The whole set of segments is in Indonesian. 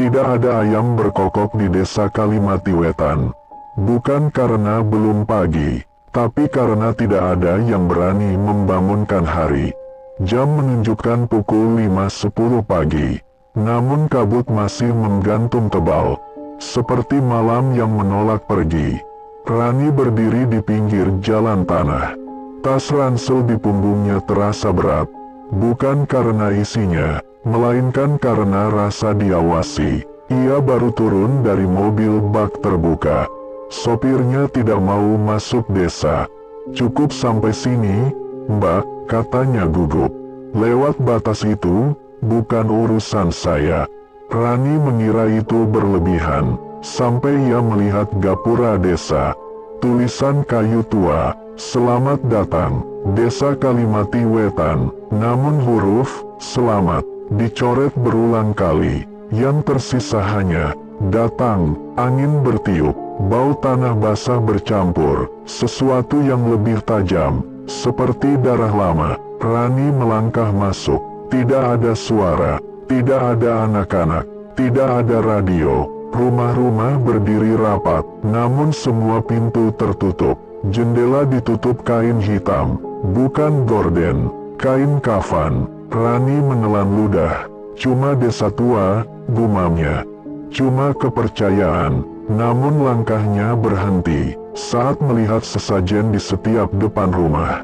Tidak ada ayam berkokok di desa Kalimati Wetan. Bukan karena belum pagi, tapi karena tidak ada yang berani membangunkan hari. Jam menunjukkan pukul 5.10 pagi, namun kabut masih menggantung tebal, seperti malam yang menolak pergi. Rani berdiri di pinggir jalan tanah. Tas ransel di punggungnya terasa berat, bukan karena isinya, melainkan karena rasa diawasi. Ia baru turun dari mobil bak terbuka. Sopirnya tidak mau masuk desa. "Cukup sampai sini, Mbak," katanya gugup. "Lewat batas itu, bukan urusan saya." Rani mengira itu berlebihan, sampai ia melihat gapura desa. Tulisan kayu tua, "Selamat datang, Desa Kalimati Wetan." Namun huruf "Selamat" dicoret berulang kali. Yang tersisa hanya "Datang." Angin bertiup, bau tanah basah bercampur, sesuatu yang lebih tajam, seperti darah lama. Rani melangkah masuk. Tidak ada suara, tidak ada anak-anak, tidak ada radio. Rumah-rumah berdiri rapat, namun semua pintu tertutup. Jendela ditutup kain hitam, bukan gorden, kain kafan. Rani menelan ludah. "Cuma desa tua," gumamnya. "Cuma kepercayaan." Namun langkahnya berhenti saat melihat sesajen di setiap depan rumah.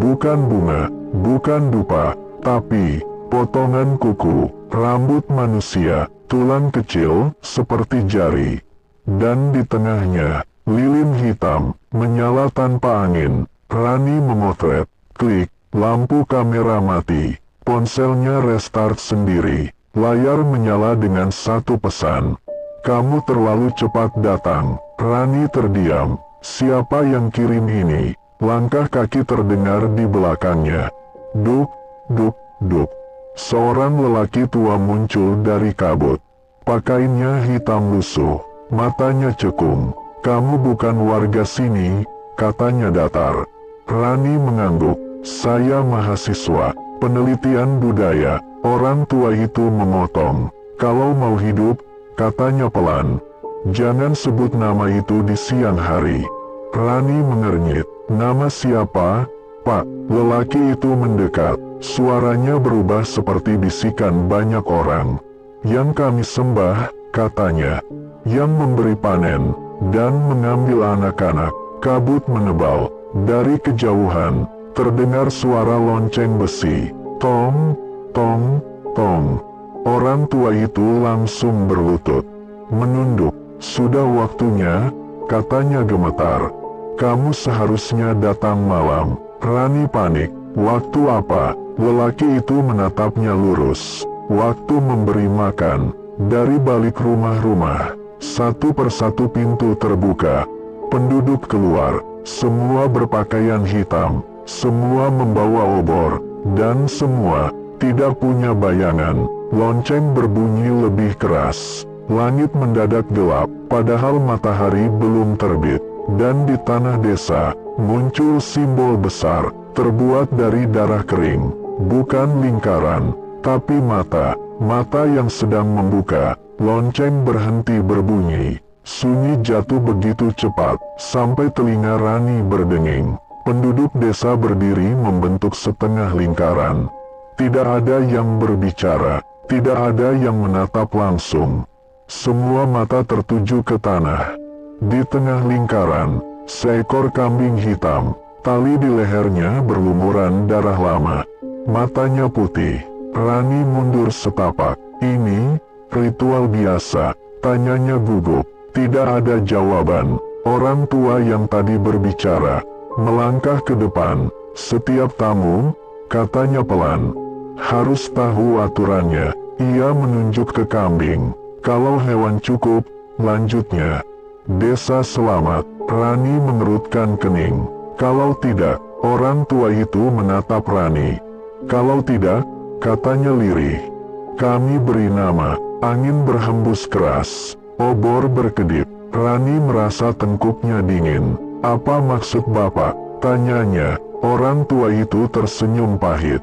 Bukan bunga, bukan dupa, tapi potongan kuku, rambut manusia, tulang kecil seperti jari. Dan di tengahnya, lilin hitam, menyala tanpa angin. Rani memotret. Klik, lampu kamera mati. Ponselnya restart sendiri. Layar menyala dengan satu pesan. "Kamu terlalu cepat datang." Rani terdiam. Siapa yang kirim ini? Langkah kaki terdengar di belakangnya. Duk, duk, duk. Seorang lelaki tua muncul dari kabut. Pakaiannya hitam lusuh, matanya cekung. "Kamu bukan warga sini," katanya datar. Rani mengangguk. "Saya mahasiswa penelitian budaya." Orang tua itu memotong. "Kalau mau hidup," katanya pelan, "jangan sebut nama itu di siang hari." Rani mengernyit. "Nama siapa, Pak?" Lelaki itu mendekat. Suaranya berubah seperti bisikan banyak orang. "Yang kami sembah," katanya, "yang memberi panen dan mengambil anak-anak." Kabut menebal. Dari kejauhan terdengar suara lonceng besi. Tong, tong, tong. Orang tua itu langsung berlutut, menunduk. "Sudah waktunya," katanya gemetar. "Kamu seharusnya datang malam." Rani panik. "Waktu apa?" Lelaki itu menatapnya lurus. "Waktu memberi makan." Dari balik rumah-rumah, satu persatu pintu terbuka. Penduduk keluar, semua berpakaian hitam, semua membawa obor, dan semua tidak punya bayangan. Lonceng berbunyi lebih keras. Langit mendadak gelap, padahal matahari belum terbit. Dan di tanah desa, muncul simbol besar, terbuat dari darah kering. Bukan lingkaran, tapi mata. Mata yang sedang membuka. Lonceng berhenti berbunyi. Sunyi jatuh begitu cepat, sampai telinga Rani berdenging. Penduduk desa berdiri membentuk setengah lingkaran. Tidak ada yang berbicara, tidak ada yang menatap langsung. Semua mata tertuju ke tanah. Di tengah lingkaran, seekor kambing hitam, tali di lehernya berlumuran darah lama. Matanya putih. Rani mundur setapak. "Ini ritual biasa?" tanyanya gugup. Tidak ada jawaban. Orang tua yang tadi berbicara melangkah ke depan. "Setiap tamu," katanya pelan, "harus tahu aturannya." Ia menunjuk ke kambing. "Kalau hewan cukup," lanjutnya, "desa selamat." Rani mengerutkan kening. "Kalau tidak," orang tua itu menatap Rani. "Kalau tidak," katanya lirih, "kami beri nama." Angin berhembus keras. Obor berkedip. Rani merasa tengkuknya dingin. "Apa maksud Bapak?" tanyanya. Orang tua itu tersenyum pahit.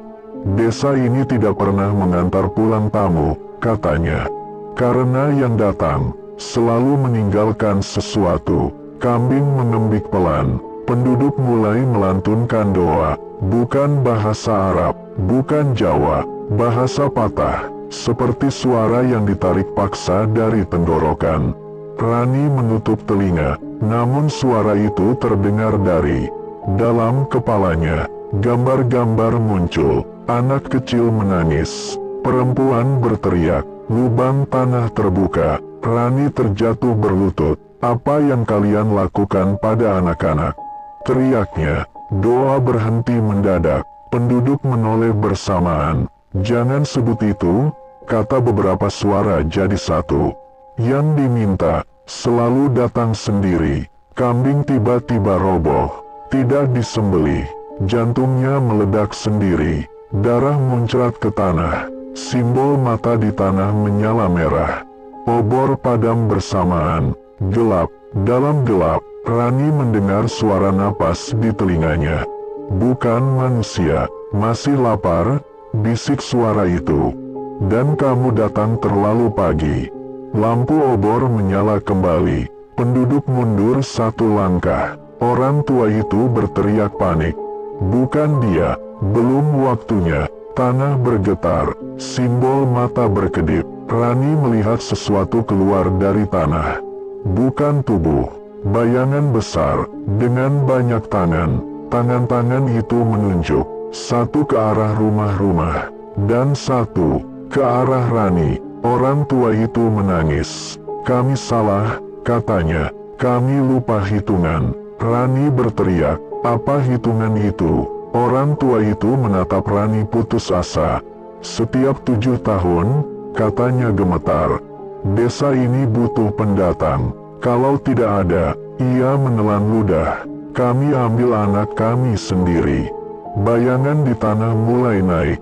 "Desa ini tidak pernah mengantar pulang tamu," katanya. karena yang datang selalu meninggalkan sesuatu. Kambing mengembik pelan. Penduduk mulai melantunkan doa. Bukan bahasa Arab, bukan Jawa, bahasa patah, seperti suara yang ditarik paksa dari tenggorokan. Rani menutup telinga, namun suara itu terdengar dari dalam kepalanya. Gambar-gambar muncul, anak kecil menangis, perempuan berteriak, lubang tanah terbuka. Rani terjatuh berlutut. Apa yang kalian lakukan pada anak-anak? Teriaknya. Doa berhenti mendadak. Penduduk menoleh bersamaan. Jangan sebut itu, kata beberapa suara jadi satu. Yang diminta selalu datang sendiri. Kambing tiba-tiba roboh, tidak disembelih. Jantungnya meledak sendiri. Darah muncrat ke tanah. Simbol mata di tanah menyala merah. Obor padam bersamaan. Gelap. Dalam gelap, Rani mendengar suara napas di telinganya. Bukan manusia, masih lapar, bisik suara itu. Dan kamu datang terlalu pagi. Lampu obor menyala kembali. Penduduk mundur satu langkah. Orang tua itu berteriak panik. Bukan dia, belum waktunya. Tanah bergetar, simbol mata berkedip. Rani melihat sesuatu keluar dari tanah. Bukan tubuh, bayangan besar, dengan banyak tangan. Tangan-tangan itu menunjuk, satu ke arah rumah-rumah, dan satu ke arah Rani. Orang tua itu menangis. Kami salah, katanya. Kami lupa hitungan. Rani berteriak, apa hitungan itu? Orang tua itu menatap Rani putus asa. Setiap 7 tahun, katanya gemetar. Desa ini butuh pendatang. Kalau tidak ada, ia menelan ludah. Kami ambil anak kami sendiri. Bayangan di tanah mulai naik.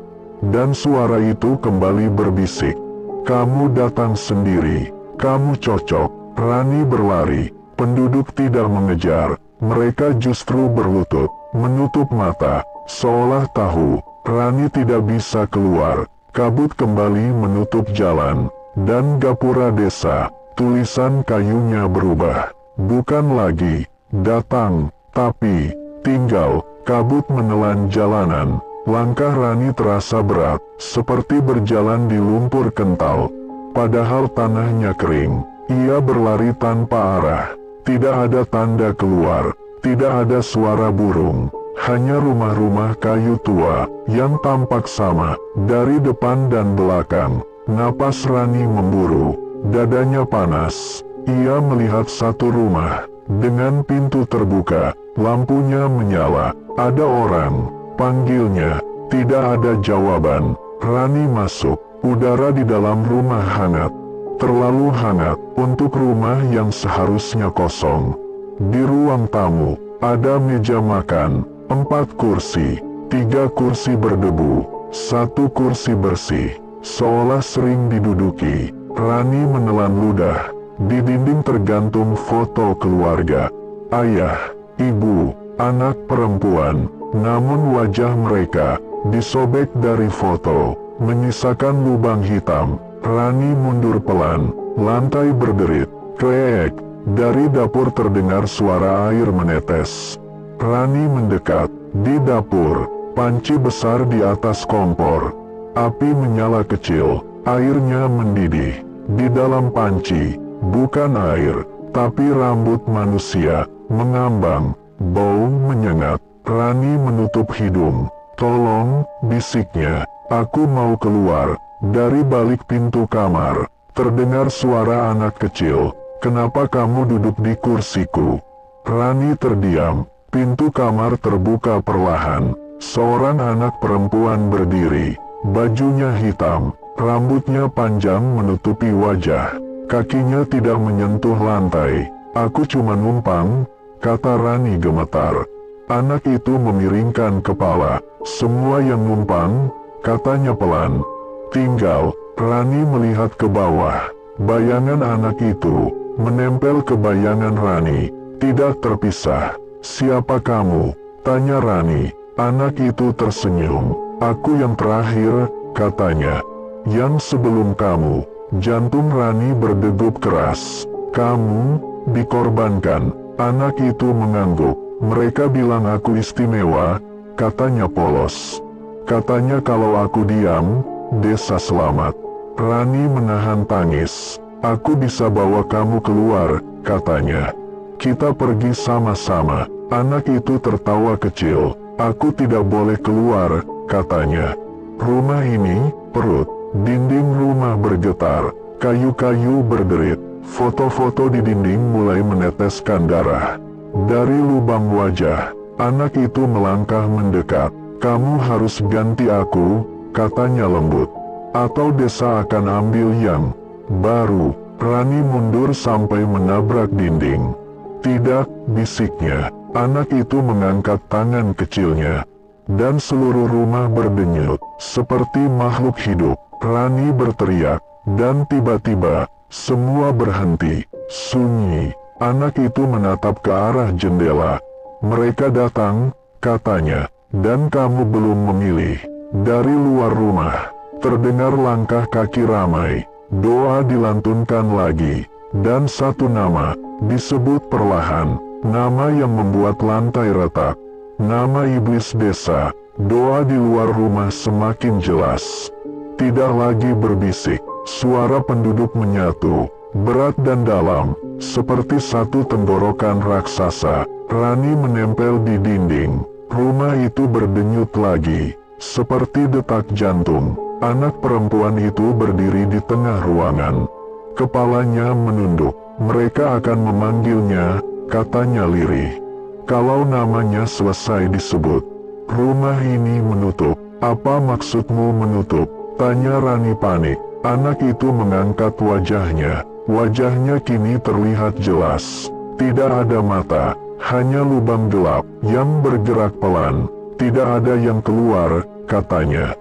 Dan suara itu kembali berbisik. Kamu datang sendiri. Kamu cocok. Rani berlari. Penduduk tidak mengejar. Mereka justru berlutut, menutup mata, seolah tahu Rani tidak bisa keluar. Kabut kembali menutup jalan. Dan gapura desa, tulisan kayunya berubah. Bukan lagi datang, tapi tinggal. Kabut menelan jalanan. Langkah Rani terasa berat, seperti berjalan di lumpur kental. Padahal tanahnya kering. Ia berlari tanpa arah. Tidak ada tanda keluar. Tidak ada suara burung. Hanya rumah-rumah kayu tua yang tampak sama dari depan dan belakang. Napas Rani memburu, dadanya panas. Ia melihat satu rumah, dengan pintu terbuka, lampunya menyala. Ada orang, panggilnya, tidak ada jawaban. Rani masuk, udara di dalam rumah hangat. Terlalu hangat untuk rumah yang seharusnya kosong. Di ruang tamu, ada meja makan, 4 kursi, 3 kursi berdebu, 1 kursi bersih. Seolah sering diduduki, Rani menelan ludah. Di dinding tergantung foto keluarga. Ayah, ibu, anak perempuan. Namun wajah mereka disobek dari foto, menyisakan lubang hitam. Rani mundur pelan, lantai berderit. Kreek, dari dapur terdengar suara air menetes. Rani mendekat. Di dapur, panci besar di atas kompor. Api menyala kecil, airnya mendidih. Di dalam panci, bukan air, tapi rambut manusia, mengambang, bau menyengat. Rani menutup hidung. Tolong, bisiknya, aku mau keluar. Dari balik pintu kamar, terdengar suara anak kecil. Kenapa kamu duduk di kursiku? Rani terdiam. Pintu kamar terbuka perlahan. Seorang anak perempuan berdiri. Bajunya hitam, rambutnya panjang menutupi wajah. Kakinya tidak menyentuh lantai. Aku cuma numpang, kata Rani gemetar. Anak itu memiringkan kepala. Semua yang numpang, katanya pelan. Tinggal, Rani melihat ke bawah. Bayangan anak itu menempel ke bayangan Rani, tidak terpisah. Siapa kamu? Tanya Rani. Anak itu tersenyum. Aku yang terakhir, katanya. Yang sebelum kamu, Jantung Rani berdegup keras. "Kamu dikorbankan." Anak itu mengangguk. "Mereka bilang aku istimewa," katanya polos. "Katanya kalau aku diam, desa selamat." Rani menahan tangis. "Aku bisa bawa kamu keluar," katanya. "Kita pergi sama-sama." Anak itu tertawa kecil. "Aku tidak boleh keluar," katanya. "Rumah ini," perut, dinding rumah bergetar, kayu-kayu berderit. Foto-foto di dinding mulai meneteskan darah. Dari lubang wajah, anak itu melangkah mendekat. "Kamu harus ganti aku," katanya lembut. "Atau desa akan ambil yang baru." Rani mundur sampai menabrak dinding. "Tidak," bisiknya. Anak itu mengangkat tangan kecilnya. Dan seluruh rumah berdenyut, seperti makhluk hidup. Rani berteriak, dan tiba-tiba, semua berhenti, sunyi. Anak itu menatap ke arah jendela. "Mereka datang," katanya, "dan kamu belum memilih." Dari luar rumah, terdengar langkah kaki ramai. Doa dilantunkan lagi, dan satu nama disebut perlahan. Nama yang membuat lantai retak. Nama iblis desa. Doa di luar rumah semakin jelas. Tidak lagi berbisik. Suara penduduk menyatu, berat dan dalam, seperti satu tenggorokan raksasa. Rani menempel di dinding. Rumah itu berdenyut lagi, seperti detak jantung. Anak perempuan itu berdiri di tengah ruangan. Kepalanya menunduk. "Mereka akan memanggilnya," katanya lirih. "Kalau namanya selesai disebut, rumah ini menutup." "Apa maksudmu menutup?" tanya Rani panik. Anak itu mengangkat wajahnya. Wajahnya kini terlihat jelas. Tidak ada mata, hanya lubang gelap yang bergerak pelan. "Tidak ada yang keluar," katanya.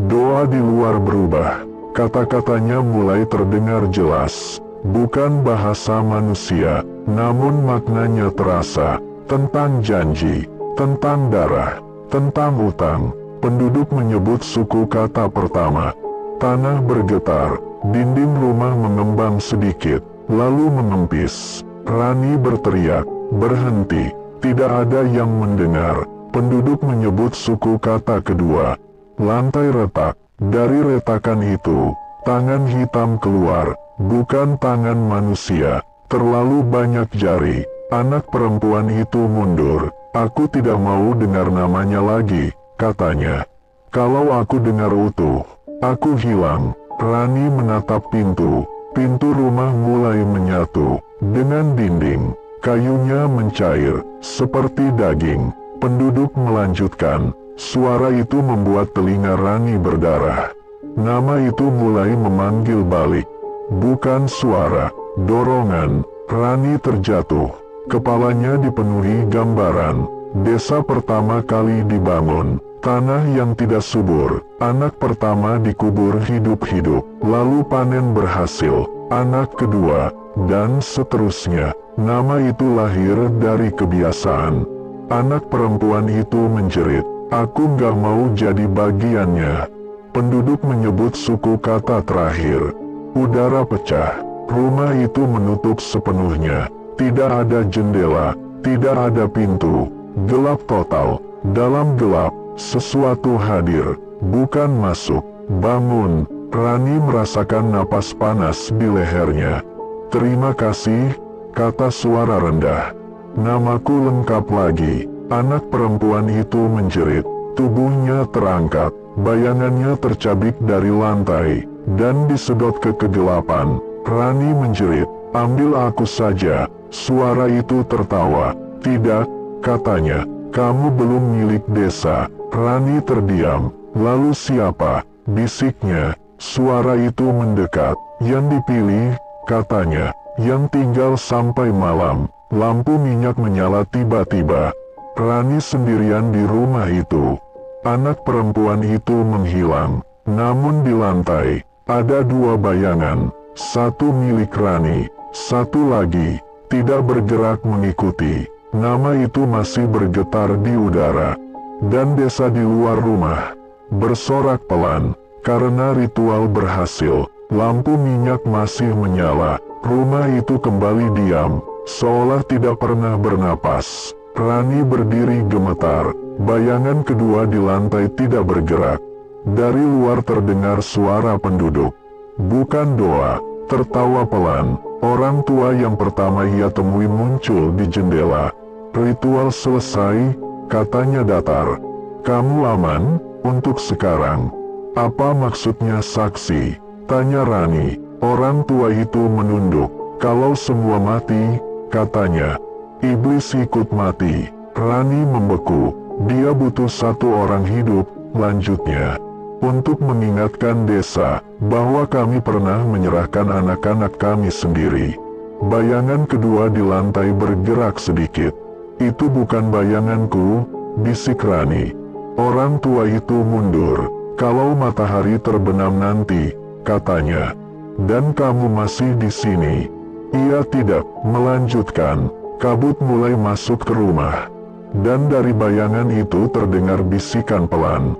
Doa di luar berubah. Kata-katanya mulai terdengar jelas. Bukan bahasa manusia, namun maknanya terasa. Tentang janji, tentang darah, tentang utang. Penduduk menyebut suku kata pertama. Tanah bergetar, dinding rumah mengembang sedikit, lalu mengempis. Rani berteriak, "Berhenti!" Tidak ada yang mendengar. Penduduk menyebut suku kata kedua. Lantai retak. Dari retakan itu, tangan hitam keluar. Bukan tangan manusia, terlalu banyak jari. Anak perempuan itu mundur. "Aku tidak mau dengar namanya lagi," katanya. "Kalau aku dengar utuh, aku hilang." Rani menatap pintu. Pintu rumah mulai menyatu dengan dinding. Kayunya mencair, seperti daging. Penduduk melanjutkan. Suara itu membuat telinga Rani berdarah. Nama itu mulai memanggil balik. Bukan suara, dorongan. Rani terjatuh. Kepalanya dipenuhi gambaran. Desa pertama kali dibangun. Tanah yang tidak subur. Anak pertama dikubur hidup-hidup. Lalu panen berhasil. Anak kedua. Dan seterusnya. Nama itu lahir dari kebiasaan. Anak perempuan itu menjerit. "Aku gak mau jadi bagiannya." Penduduk menyebut suku kata terakhir. Udara pecah. Rumah itu menutup sepenuhnya. Tidak ada jendela, tidak ada pintu. Gelap total. Dalam gelap, sesuatu hadir. Bukan masuk. "Bangun." Rani merasakan napas panas di lehernya. "Terima kasih," kata suara rendah. "Namaku lengkap lagi." Anak perempuan itu menjerit. Tubuhnya terangkat. Bayangannya tercabik dari lantai, dan disedot ke kegelapan. Rani menjerit, "Ambil aku saja." Suara itu tertawa. "Tidak," katanya, "kamu belum milik desa." Rani terdiam. "Lalu siapa?" bisiknya. Suara itu mendekat. "Yang dipilih," katanya, "yang tinggal sampai malam." Lampu minyak menyala tiba-tiba. Rani sendirian di rumah itu. Anak perempuan itu menghilang. Namun di lantai, ada dua bayangan. Satu milik Rani, satu lagi, tidak bergerak mengikuti. Nama itu masih bergetar di udara. Dan desa di luar rumah bersorak pelan, karena ritual berhasil. Lampu minyak masih menyala. Rumah itu kembali diam, seolah tidak pernah bernapas. Rani berdiri gemetar. Bayangan kedua di lantai tidak bergerak. Dari luar terdengar suara penduduk. Bukan doa, tertawa pelan. Orang tua yang pertama ia temui muncul di jendela. Ritual selesai, katanya datar. Kamu aman, untuk sekarang. Apa maksudnya saksi? Tanya Rani. Orang tua itu menunduk. Kalau semua mati, katanya. Iblis ikut mati. Rani membeku. Dia butuh satu orang hidup, lanjutnya. Untuk mengingatkan desa, bahwa kami pernah menyerahkan anak-anak kami sendiri. Bayangan kedua di lantai bergerak sedikit. Itu bukan bayanganku, bisik Rani. Orang tua itu mundur. Kalau matahari terbenam nanti, katanya. Dan kamu masih di sini. Ia tidak melanjutkan. Kabut mulai masuk ke rumah. Dan dari bayangan itu terdengar bisikan pelan.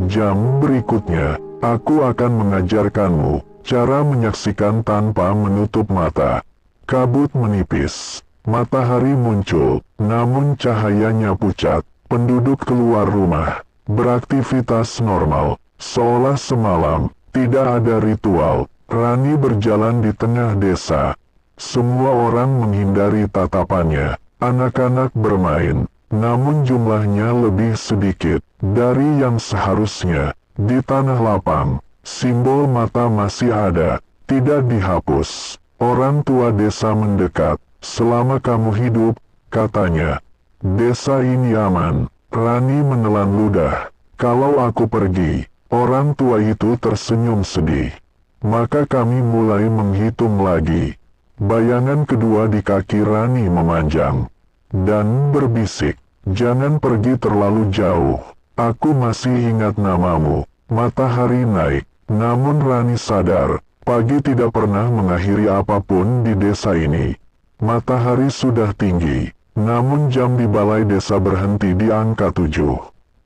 Jam berikutnya, aku akan mengajarkanmu cara menyaksikan tanpa menutup mata. Kabut menipis. Matahari muncul, namun cahayanya pucat. Penduduk keluar rumah. Beraktivitas normal. Seolah semalam, tidak ada ritual. Rani berjalan di tengah desa. Semua orang menghindari tatapannya. Anak-anak bermain, namun jumlahnya lebih sedikit dari yang seharusnya. Di tanah lapang, simbol mata masih ada, tidak dihapus. Orang tua desa mendekat. Selama kamu hidup, katanya, desa ini aman. Rani menelan ludah. Kalau aku pergi, orang tua itu tersenyum sedih. Maka kami mulai menghitung lagi. Bayangan kedua di kaki Rani memanjang. Dan berbisik, jangan pergi terlalu jauh. Aku masih ingat namamu. Matahari naik. Namun Rani sadar, pagi tidak pernah mengakhiri apapun di desa ini. Matahari sudah tinggi. Namun jam di balai desa berhenti di angka 7.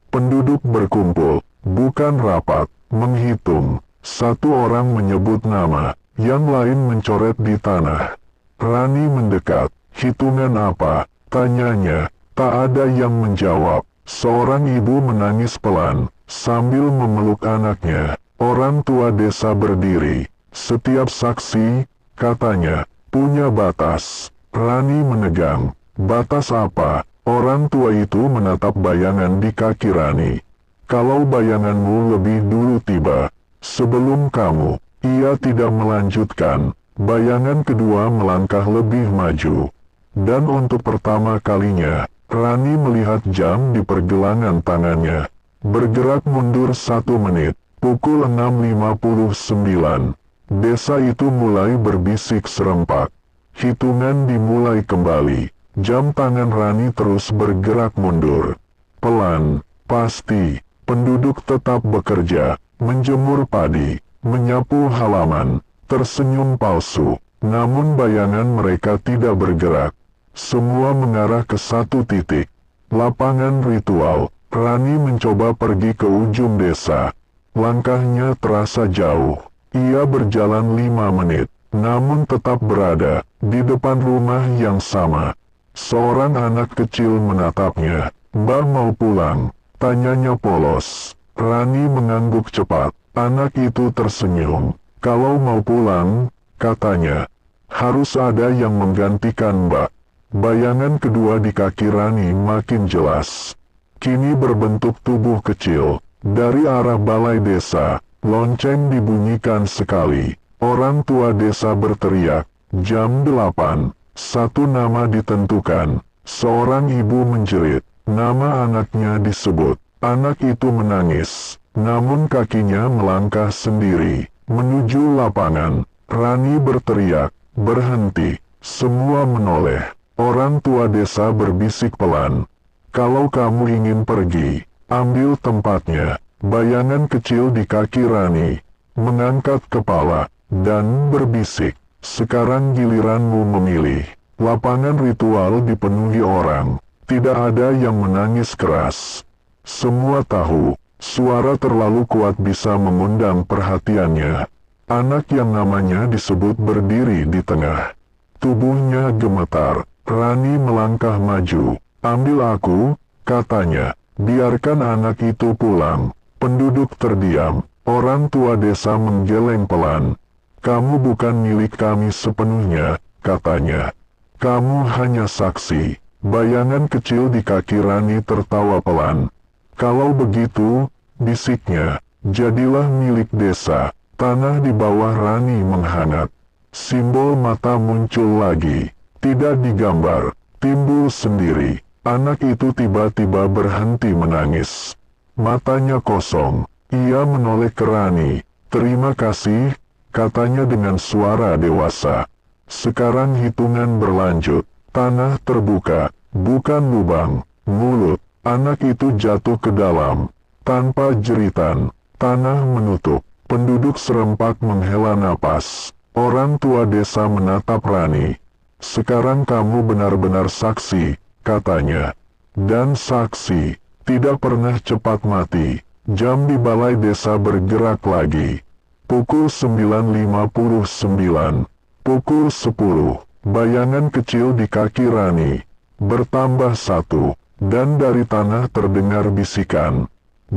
Penduduk berkumpul, bukan rapat, menghitung. Satu orang menyebut nama. Yang lain mencoret di tanah. Rani mendekat. Hitungan apa? Tanyanya. Tak ada yang menjawab. Seorang ibu menangis pelan, sambil memeluk anaknya. Orang tua desa berdiri. Setiap saksi, katanya, punya batas. Rani menegang. Batas apa? Orang tua itu menatap bayangan di kaki Rani. Kalau bayanganmu lebih dulu tiba, sebelum kamu. Ia tidak melanjutkan. Bayangan kedua melangkah lebih maju. Dan untuk pertama kalinya, Rani melihat jam di pergelangan tangannya. Bergerak mundur 1 menit. Pukul 6.59. Desa itu mulai berbisik serempak. Hitungan dimulai kembali. Jam tangan Rani terus bergerak mundur. Pelan, pasti. Penduduk tetap bekerja, menjemur padi, menyapu halaman, tersenyum palsu. Namun bayangan mereka tidak bergerak. Semua mengarah ke satu titik. Lapangan ritual. Rani mencoba pergi ke ujung desa. Langkahnya terasa jauh. Ia berjalan 5 menit, namun tetap berada di depan rumah yang sama. Seorang anak kecil menatapnya. Mbak mau pulang? Tanyanya polos. Rani mengangguk cepat. Anak itu tersenyum. Kalau mau pulang, katanya, harus ada yang menggantikan Mbak. Bayangan kedua di kaki Rani makin jelas. Kini berbentuk tubuh kecil. Dari arah balai desa, lonceng dibunyikan sekali. Orang tua desa berteriak, jam 8. Satu nama ditentukan. Seorang ibu menjerit. Nama anaknya disebut. Anak itu menangis. Namun kakinya melangkah sendiri. Menuju lapangan. Rani berteriak. Berhenti. Semua menoleh. Orang tua desa berbisik pelan. Kalau kamu ingin pergi, ambil tempatnya. Bayangan kecil di kaki Rani mengangkat kepala dan berbisik. Sekarang giliranmu memilih. Lapangan ritual dipenuhi orang. Tidak ada yang menangis keras. Semua tahu, suara terlalu kuat bisa mengundang perhatiannya. Anak yang namanya disebut berdiri di tengah. Tubuhnya gemetar. Rani melangkah maju. "Ambil aku," katanya. "Biarkan anak itu pulang." Penduduk terdiam. Orang tua desa menggeleng pelan. "Kamu bukan milik kami sepenuhnya," katanya. "Kamu hanya saksi." Bayangan kecil di kaki Rani tertawa pelan. "Kalau begitu," bisiknya, "jadilah milik desa." Tanah di bawah Rani menghangat. Simbol mata muncul lagi. Tidak digambar, timbul sendiri. Anak itu tiba-tiba berhenti menangis. Matanya kosong. Ia menoleh ke Rani. "Terima kasih," katanya dengan suara dewasa. Sekarang hitungan berlanjut. Tanah terbuka, bukan lubang, mulut. Anak itu jatuh ke dalam. Tanpa jeritan, tanah menutup. Penduduk serempak menghela napas. Orang tua desa menatap Rani. "Sekarang kamu benar-benar saksi," katanya. Dan saksi tidak pernah cepat mati. Jam di balai desa bergerak lagi. Pukul 9.59. Pukul 10. Bayangan kecil di kaki Rani bertambah satu. Dan dari tanah terdengar bisikan.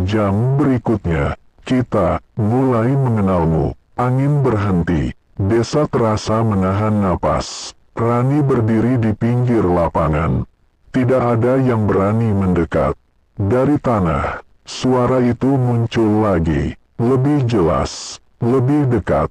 "Jam berikutnya, kita mulai mengenalmu." Angin berhenti. Desa terasa menahan napas. Rani berdiri di pinggir lapangan. Tidak ada yang berani mendekat. Dari tanah, suara itu muncul lagi. Lebih jelas, lebih dekat.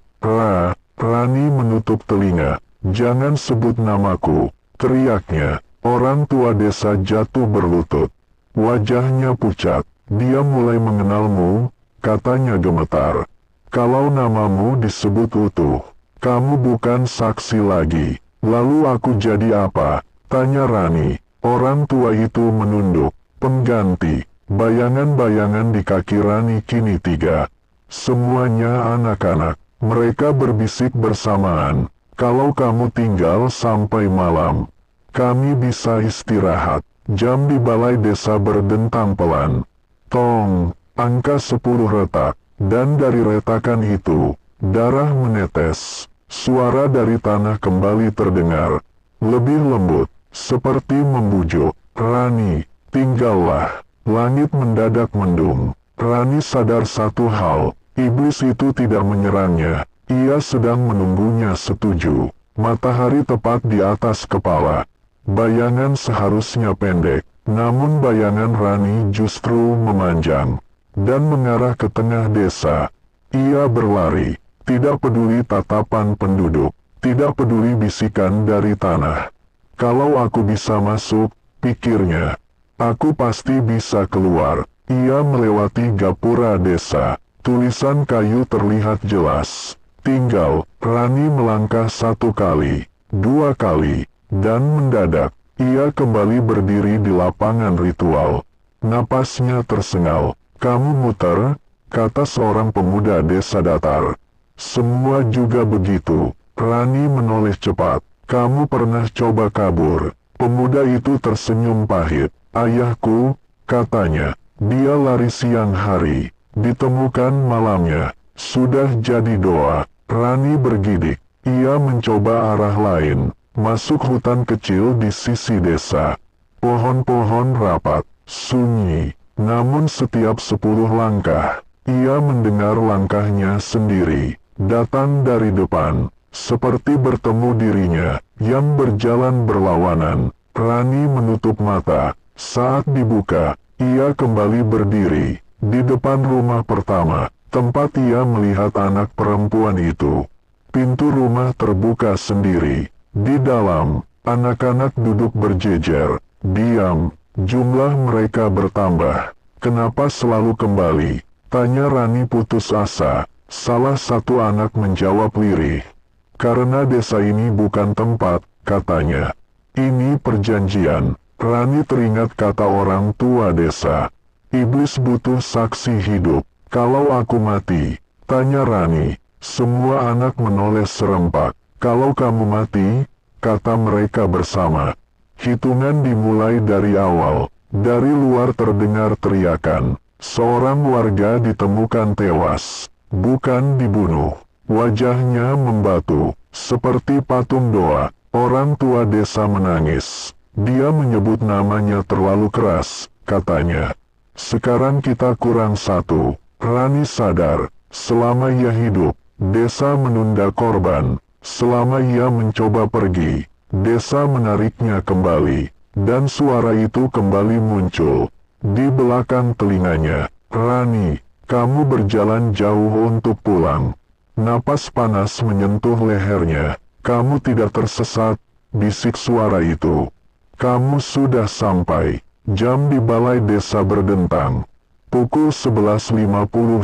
Rani menutup telinga. "Jangan sebut namaku," teriaknya. Orang tua desa jatuh berlutut. Wajahnya pucat. "Dia mulai mengenalmu," katanya gemetar. "Kalau namamu disebut utuh, kamu bukan saksi lagi." "Lalu aku jadi apa?" tanya Rani. Orang tua itu menunduk. Pengganti. Bayangan-bayangan di kaki Rani kini tiga. Semuanya anak-anak. Mereka berbisik bersamaan. "Kalau kamu tinggal sampai malam, kami bisa istirahat." Jam di balai desa berdentang pelan. Tong, angka 10 retak. Dan dari retakan itu, darah menetes. Suara dari tanah kembali terdengar. Lebih lembut, seperti membujuk. "Rani, tinggallah." Langit mendadak mendung. Rani sadar satu hal. Iblis itu tidak menyerangnya. Ia sedang menunggunya setuju. Matahari tepat di atas kepala. Bayangan seharusnya pendek. Namun bayangan Rani justru memanjang. Dan mengarah ke tengah desa. Ia berlari. Tidak peduli tatapan penduduk, tidak peduli bisikan dari tanah. "Kalau aku bisa masuk," pikirnya, "aku pasti bisa keluar." Ia melewati gapura desa. Tulisan kayu terlihat jelas. Tinggal. Rani melangkah 1 kali, 2 kali, dan mendadak, ia kembali berdiri di lapangan ritual. Napasnya tersengal. "Kamu muter," kata seorang pemuda desa datar. Semua juga begitu. Rani menoleh cepat. "Kamu pernah coba kabur?" Pemuda itu tersenyum pahit. "Ayahku," katanya. "Dia lari siang hari. Ditemukan malamnya. Sudah jadi doa." Rani bergidik. Ia mencoba arah lain. Masuk hutan kecil di sisi desa. Pohon-pohon rapat, sunyi. Namun setiap 10 langkah, ia mendengar langkahnya sendiri. Datang dari depan, seperti bertemu dirinya, yang berjalan berlawanan. Rani menutup mata. Saat dibuka, ia kembali berdiri, di depan rumah pertama, tempat ia melihat anak perempuan itu. Pintu rumah terbuka sendiri. Di dalam, anak-anak duduk berjejer, diam, jumlah mereka bertambah. "Kenapa selalu kembali?" tanya Rani putus asa. Salah satu anak menjawab lirih. "Karena desa ini bukan tempat," katanya. "Ini perjanjian." Rani teringat kata orang tua desa. "Iblis butuh saksi hidup." "Kalau aku mati?" tanya Rani. Semua anak menoleh serempak. "Kalau kamu mati," kata mereka bersama. Hitungan dimulai dari awal. Dari luar terdengar teriakan. Seorang warga ditemukan tewas. Bukan dibunuh, Wajahnya membatu, seperti patung doa. Orang tua desa menangis. Dia menyebut namanya terlalu keras, katanya. Sekarang kita kurang satu. Rani sadar, selama ia hidup, desa menunda korban. Selama ia mencoba pergi, desa menariknya kembali. Dan suara itu kembali muncul di belakang telinganya. Rani, kamu berjalan jauh untuk pulang. Napas panas menyentuh lehernya. Kamu tidak tersesat, bisik suara itu. Kamu sudah sampai. Jam di balai desa berdentang. Pukul 11.59.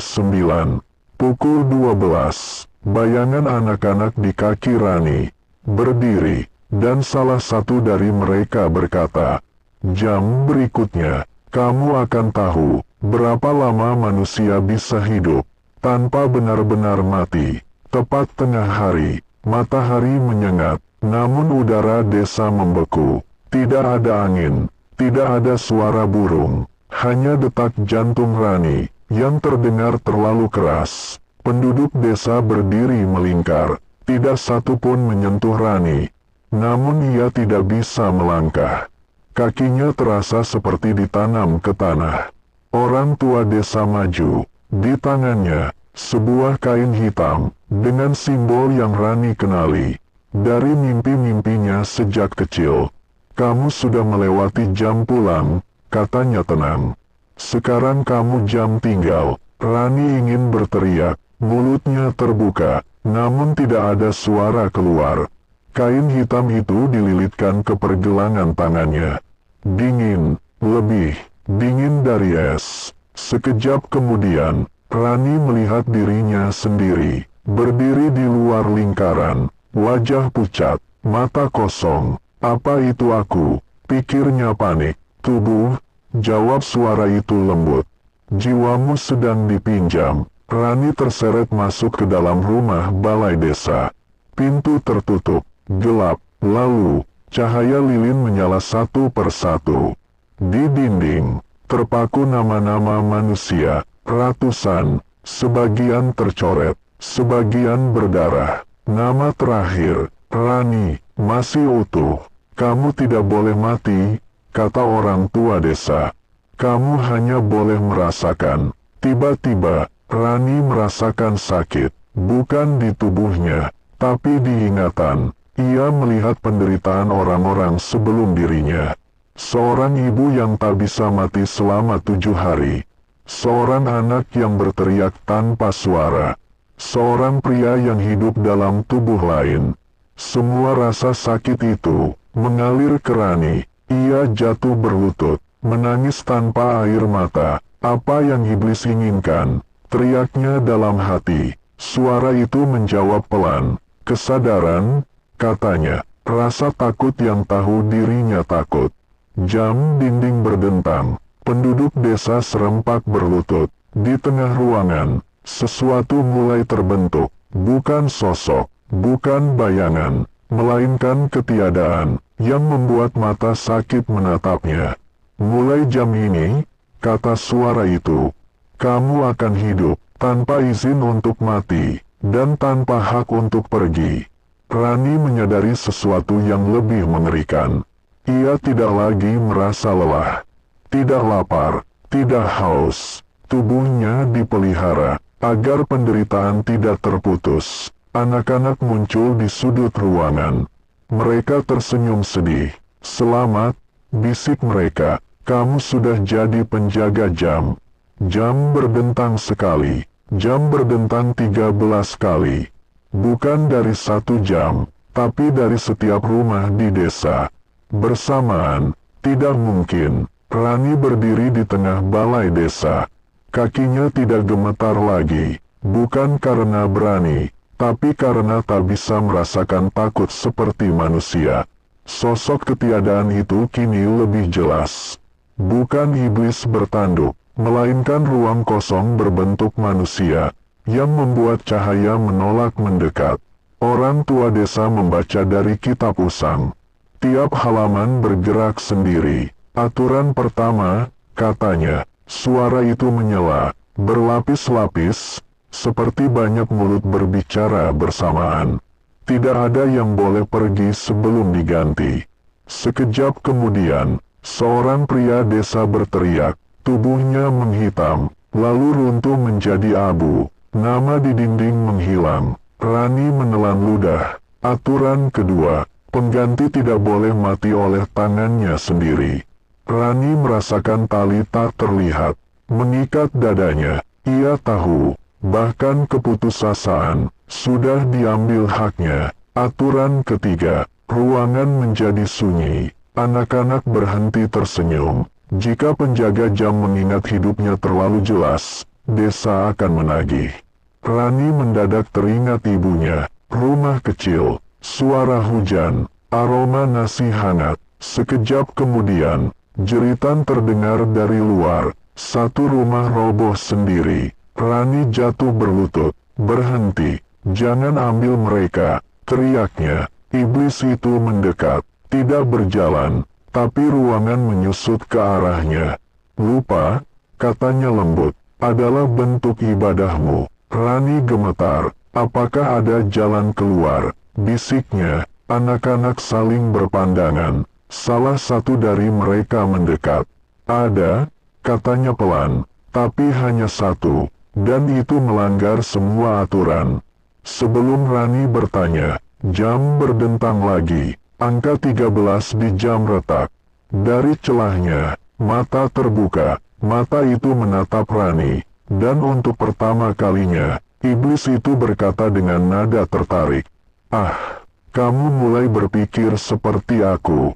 Pukul 12. Bayangan anak-anak di kaki Rani berdiri, dan salah satu dari mereka berkata, "Jam berikutnya, kamu akan tahu berapa lama manusia bisa hidup tanpa benar-benar mati." Tepat tengah hari, matahari menyengat, namun udara desa membeku. Tidak ada angin, tidak ada suara burung, hanya detak jantung Rani yang terdengar terlalu keras. Penduduk desa berdiri melingkar, tidak satu pun menyentuh Rani. Namun ia tidak bisa melangkah. Kakinya terasa seperti ditanam ke tanah. Orang tua desa maju, di tangannya sebuah kain hitam dengan simbol yang Rani kenali dari mimpi-mimpinya sejak kecil. "Kamu sudah melewati jam pulang," katanya tenang. "Sekarang kamu jam tinggal." Rani ingin berteriak, mulutnya terbuka, namun tidak ada suara keluar. Kain hitam itu dililitkan ke pergelangan tangannya. Dingin, lebih dingin dari es. Sekejap kemudian, Rani melihat dirinya sendiri, berdiri di luar lingkaran, wajah pucat, mata kosong. "Apa itu aku?" pikirnya panik. "Tubuh," jawab suara itu lembut. "Jiwamu sedang dipinjam." Rani terseret masuk ke dalam rumah balai desa. Pintu tertutup, gelap, lalu cahaya lilin menyala satu persatu. Di dinding, terpaku nama-nama manusia, ratusan, sebagian tercoret, sebagian berdarah. Nama terakhir, Rani, masih utuh. "Kamu tidak boleh mati," kata orang tua desa. "Kamu hanya boleh merasakan." Tiba-tiba, Rani merasakan sakit, bukan di tubuhnya, tapi di ingatan. Ia melihat penderitaan orang-orang sebelum dirinya. Seorang ibu yang tak bisa mati selama 7 hari. Seorang anak yang berteriak tanpa suara. Seorang pria yang hidup dalam tubuh lain. Semua rasa sakit itu mengalir ke Rani. Ia jatuh berlutut, menangis tanpa air mata. "Apa yang iblis inginkan?" teriaknya dalam hati. Suara itu menjawab pelan. "Kesadaran," katanya. Rasa takut yang tahu dirinya takut. Jam dinding berdentang. Penduduk desa serempak berlutut. Di tengah ruangan, sesuatu mulai terbentuk. Bukan sosok, bukan bayangan, melainkan ketiadaan yang membuat mata sakit menatapnya. "Mulai jam ini," kata suara itu, "kamu akan hidup tanpa izin untuk mati, dan tanpa hak untuk pergi." Rani menyadari sesuatu yang lebih mengerikan. Ia tidak lagi merasa lelah, tidak lapar, tidak haus. Tubuhnya dipelihara agar penderitaan tidak terputus. Anak-anak muncul di sudut ruangan. Mereka tersenyum sedih. "Selamat," bisik mereka, "kamu sudah jadi penjaga jam." Jam berdentang sekali, jam berdentang 13 kali. Bukan dari 1 jam, tapi dari setiap rumah di desa. Bersamaan, tidak mungkin, Rani berdiri di tengah balai desa. Kakinya tidak gemetar lagi, bukan karena berani, tapi karena tak bisa merasakan takut seperti manusia. Sosok ketiadaan itu kini lebih jelas. Bukan iblis bertanduk, melainkan ruang kosong berbentuk manusia, yang membuat cahaya menolak mendekat. Orang tua desa membaca dari kitab usang. Tiap halaman bergerak sendiri. "Aturan pertama," katanya. Suara itu menyela, berlapis-lapis, seperti banyak mulut berbicara bersamaan. Tidak ada yang boleh pergi sebelum diganti. Sekejap kemudian, seorang pria desa berteriak, tubuhnya menghitam, lalu runtuh menjadi abu. Nama di dinding menghilang. Rani menelan ludah. Aturan kedua, pengganti tidak boleh mati oleh tangannya sendiri. Rani merasakan tali tak terlihat mengikat dadanya. Ia tahu, bahkan keputusasaan sudah diambil haknya. Aturan ketiga, ruangan menjadi sunyi. Anak-anak berhenti tersenyum. Jika penjaga jam mengingat hidupnya terlalu jelas, desa akan menagih. Rani mendadak teringat ibunya, rumah kecil, suara hujan, aroma nasi hangat. Sekejap kemudian, jeritan terdengar dari luar. Satu rumah roboh sendiri. Rani jatuh berlutut. Berhenti, jangan ambil mereka, teriaknya. Iblis itu mendekat, tidak berjalan, tapi ruangan menyusut ke arahnya. Lupa, katanya lembut, adalah bentuk ibadahmu. Rani gemetar. Apakah ada jalan keluar? Bisiknya. Anak-anak saling berpandangan. Salah satu dari mereka mendekat. Ada, katanya pelan, tapi hanya satu, dan itu melanggar semua aturan. Sebelum Rani bertanya, jam berdentang lagi. Angka 13 di jam retak. Dari celahnya, mata terbuka. Mata itu menatap Rani, dan untuk pertama kalinya, iblis itu berkata dengan nada tertarik. Ah, kamu mulai berpikir seperti aku.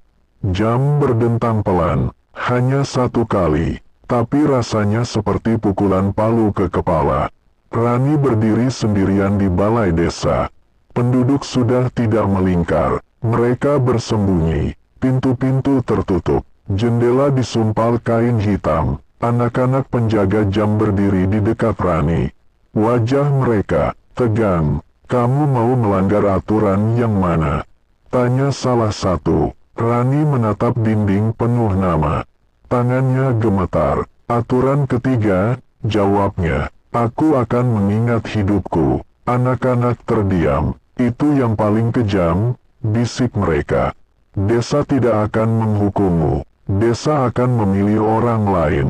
Jam berdentang pelan, hanya satu kali, tapi rasanya seperti pukulan palu ke kepala. Rani berdiri sendirian di balai desa. Penduduk sudah tidak melingkar, mereka bersembunyi, pintu-pintu tertutup, jendela disumpal kain hitam. Anak-anak penjaga jam berdiri di dekat Rani. Wajah mereka tegang. Kamu mau melanggar aturan yang mana? Tanya salah satu. Rani menatap dinding penuh nama. Tangannya gemetar. Aturan ketiga, jawabnya. Aku akan mengingat hidupku. Anak-anak terdiam. Itu yang paling kejam, bisik mereka. Desa tidak akan menghukummu. Desa akan memilih orang lain.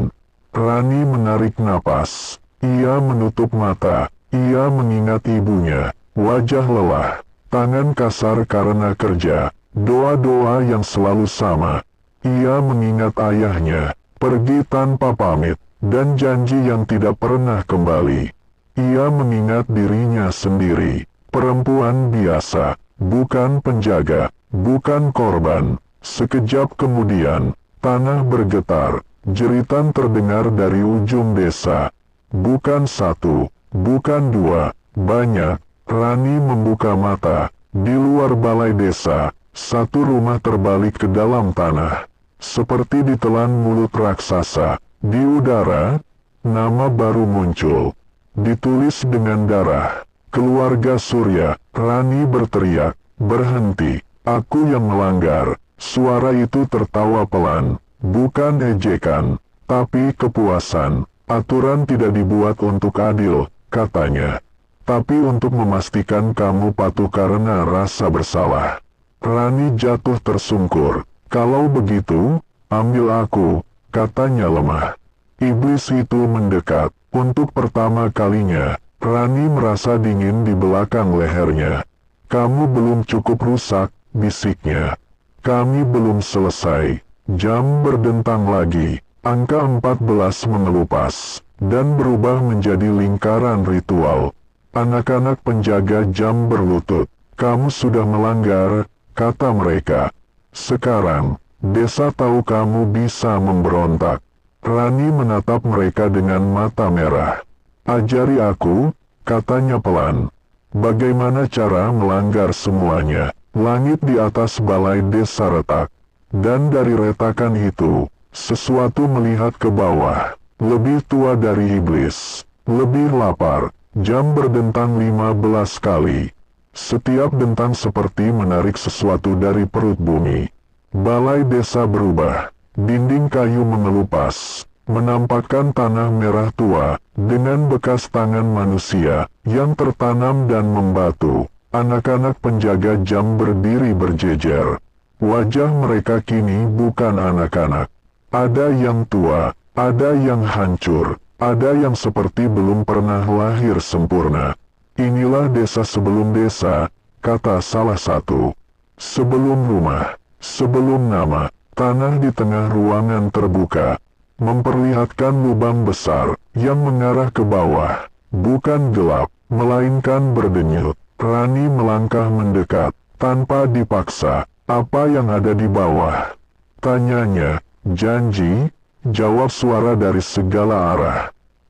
Rani menarik napas. Ia menutup mata. Ia mengingat ibunya. Wajah lelah. Tangan kasar karena kerja. Doa-doa yang selalu sama. Ia mengingat ayahnya. Pergi tanpa pamit. Dan janji yang tidak pernah kembali. Ia mengingat dirinya sendiri. Perempuan biasa. Bukan penjaga. Bukan korban. Sekejap kemudian, tanah bergetar. Jeritan terdengar dari ujung desa. Bukan satu. Bukan dua. Banyak. Rani membuka mata. Di luar balai desa, satu rumah terbalik ke dalam tanah. Seperti ditelan mulut raksasa. Di udara, nama baru muncul. Ditulis dengan darah. Keluarga Surya. Rani berteriak. Berhenti. Aku yang melanggar. Suara itu tertawa pelan. Bukan ejekan, tapi kepuasan. Aturan tidak dibuat untuk adil, katanya. Tapi untuk memastikan kamu patuh karena rasa bersalah. Rani jatuh tersungkur. Kalau begitu, ambil aku, katanya lemah. Iblis itu mendekat. Untuk pertama kalinya, Rani merasa dingin di belakang lehernya. Kamu belum cukup rusak, bisiknya. Kami belum selesai. Jam berdentang lagi. Angka 14 mengelupas, dan berubah menjadi lingkaran ritual. Anak-anak penjaga jam berlutut. Kamu sudah melanggar, kata mereka. Sekarang, desa tahu kamu bisa memberontak. Rani menatap mereka dengan mata merah. Ajari aku, katanya pelan. Bagaimana cara melanggar semuanya? Langit di atas balai desa retak. Dan dari retakan itu, sesuatu melihat ke bawah. Lebih tua dari iblis. Lebih lapar. Jam berdentang 15 kali. Setiap dentang seperti menarik sesuatu dari perut bumi. Balai desa berubah. Dinding kayu mengelupas. menampakkan tanah merah tua, dengan bekas tangan manusia, yang tertanam dan membatu. Anak-anak penjaga jam berdiri berjejer. Wajah mereka kini bukan anak-anak. Ada yang tua, ada yang hancur, ada yang seperti belum pernah lahir sempurna. Inilah desa sebelum desa, kata salah satu. Sebelum rumah, sebelum nama, tanah di tengah ruangan terbuka, memperlihatkan lubang besar yang mengarah ke bawah. Bukan gelap, melainkan berdenyut. Rani melangkah mendekat, tanpa dipaksa. Apa yang ada di bawah? Tanyanya. Janji, jawab suara dari segala arah.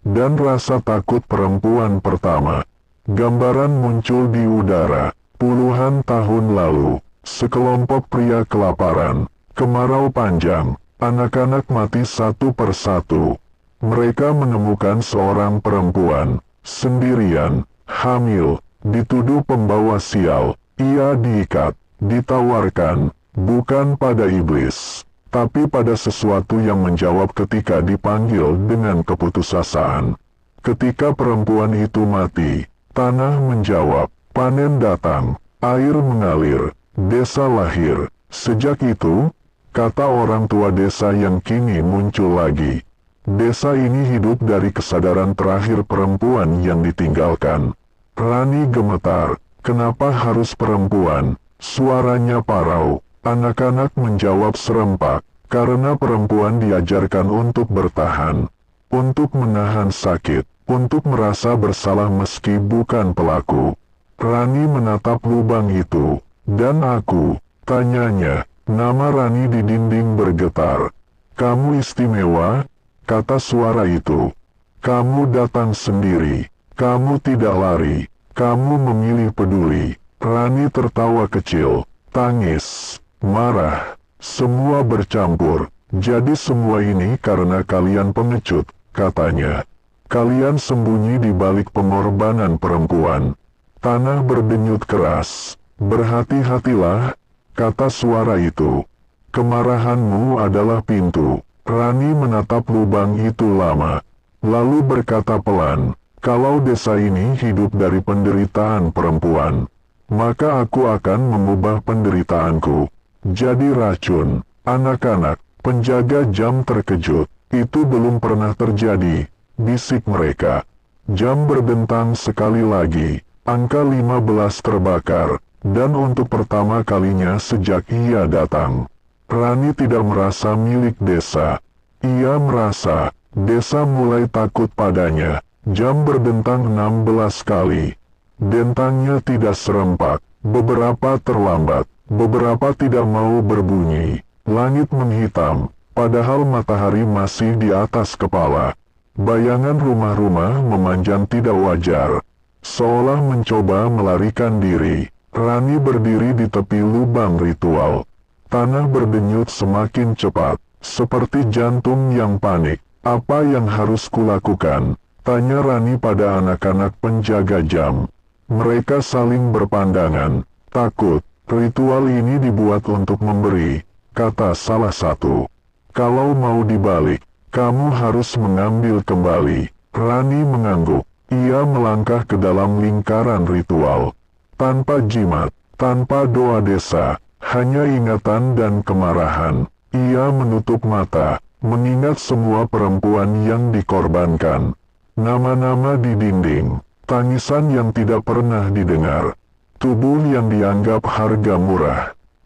Dan rasa takut perempuan pertama. Gambaran muncul di udara. Puluhan tahun lalu, sekelompok pria kelaparan, kemarau panjang, anak-anak mati satu persatu. Mereka menemukan seorang perempuan, sendirian, hamil, dituduh pembawa sial. Ia diikat, ditawarkan, bukan pada iblis, tapi pada sesuatu yang menjawab ketika dipanggil dengan keputusasaan. Ketika perempuan itu mati, tanah menjawab, panen datang, air mengalir, desa lahir. Sejak itu, kata orang tua desa yang kini muncul lagi, desa ini hidup dari kesadaran terakhir perempuan yang ditinggalkan. Rani gemetar, kenapa harus perempuan? Suaranya parau. Anak-anak menjawab serempak, karena perempuan diajarkan untuk bertahan, untuk menahan sakit, untuk merasa bersalah meski bukan pelaku. Rani menatap lubang itu. Dan aku, tanyanya. Nama Rani di dinding bergetar. Kamu istimewa, kata suara itu. Kamu datang sendiri. Kamu tidak lari. Kamu memilih peduli. Rani tertawa kecil, tangis, marah, semua bercampur. Jadi semua ini karena kalian pengecut, katanya. Kalian sembunyi di balik pengorbanan perempuan. Tanah berdenyut keras. Berhati-hatilah, kata suara itu. Kemarahanmu adalah pintu. Rani menatap lubang itu lama, lalu berkata pelan, kalau desa ini hidup dari penderitaan perempuan, maka aku akan mengubah penderitaanku jadi racun. Anak-anak penjaga jam terkejut. Itu belum pernah terjadi, bisik mereka. Jam berdentang sekali lagi. Angka 15 terbakar, dan untuk pertama kalinya sejak ia datang, Rani tidak merasa milik desa. Ia merasa desa mulai takut padanya. Jam berdentang 16 kali. Dentangnya tidak serempak, beberapa terlambat, beberapa tidak mau berbunyi. Langit menghitam, padahal matahari masih di atas kepala. Bayangan rumah-rumah memanjang tidak wajar, seolah mencoba melarikan diri. Rani berdiri di tepi lubang ritual. Tanah berdenyut semakin cepat, seperti jantung yang panik. Apa yang harus kulakukan? Tanya Rani pada anak-anak penjaga jam. Mereka saling berpandangan, takut. Ritual ini dibuat untuk memberi, kata salah satu. Kalau mau dibalik, kamu harus mengambil kembali. Rani mengangguk. Ia melangkah ke dalam lingkaran ritual. Tanpa jimat, tanpa doa desa, hanya ingatan dan kemarahan. Ia menutup mata, mengingat semua perempuan yang dikorbankan. Nama-nama di dinding, tangisan yang tidak pernah didengar, tubuh yang dianggap harga murah.